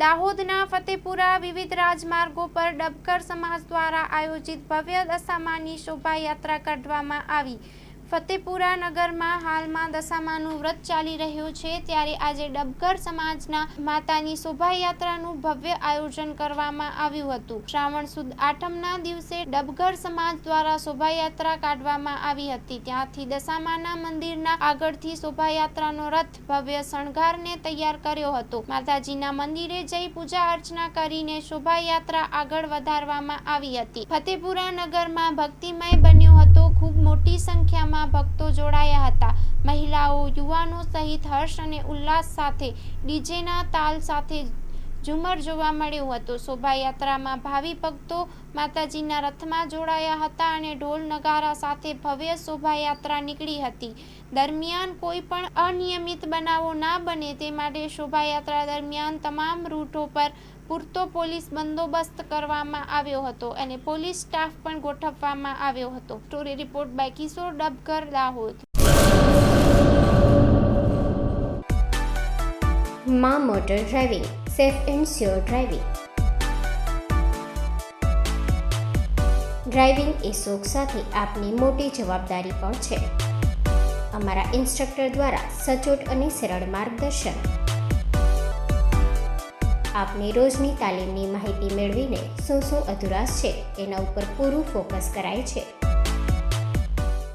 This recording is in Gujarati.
દાહોદના ફતેપુરા વિવિધ રાજમાર્ગો પર ડબકર સમાજ દ્વારા આયોજિત ભવ્ય દશામાની શોભાયાત્રા કાઢવામાં આવી। ફતેપુરા નગરમાં હાલમાં દશામાનું વ્રત ચાલી રહ્યું છે, ત્યારે આજે ડબકર સમાજના માતાની શોભાયાત્રાનું ભવ્ય આયોજન કરવામાં આવ્યું હતું। શ્રાવણ સુદ આઠમના દિવસે ડબકર સમાજ દ્વારા શોભાયાત્રા કાઢવામાં આવી હતી। ત્યાંથી દશામાના મંદિરના આગળથી શોભાયાત્રાનો રથ ભવ્ય શણગારને તૈયાર કર્યો હતો। માતાજીના મંદિરે જઈ પૂજા અર્ચના કરીને શોભાયાત્રા આગળ વધારવામાં આવી હતી। ફતેપુરા નગરમાં ભક્તિમય બન્યો હતો। ખૂબ મોટી સંખ્યામાં ભક્તો જોડાયા હતા। મહિલાઓ, યુવાનો સહિત હર્ષ અને ઉલ્લાસ સાથે ડીજેના તાલ સાથે ઝુમર જોવા મળ્યું હતું। શોભાયાત્રામાં ભાવિ ભક્તો માતાજીના રથમાં જોડાયા હતા અને ઢોલ નગારા સાથે ભવ્ય શોભાયાત્રા નીકળી હતી। દરમિયાન કોઈ પણ અનિયમિત બનાવો ના બને તે માટે શોભાયાત્રા દરમિયાન તમામ રૂટો પર પૂરતો પોલીસ બંદોબસ્ત કરવામાં આવ્યો હતો અને પોલીસ સ્ટાફ પણ ગોઠવવામાં આવ્યો હતો। Story report by Kishor Dabkar, Dahod. માં motor driving, safe and sure driving. Driving એ શોખ સાથે આપની મોટી જવાબદારી પણ છે। અમારા ઇન્સ્ટ્રક્ટર દ્વારા સચોટ અને સરળ માર્ગદર્શન। આપની રોજની તાલીમની માહિતી મેળવીને શું અધુરાશ છે તેના ઉપર પૂરું ફોકસ કરાય છે।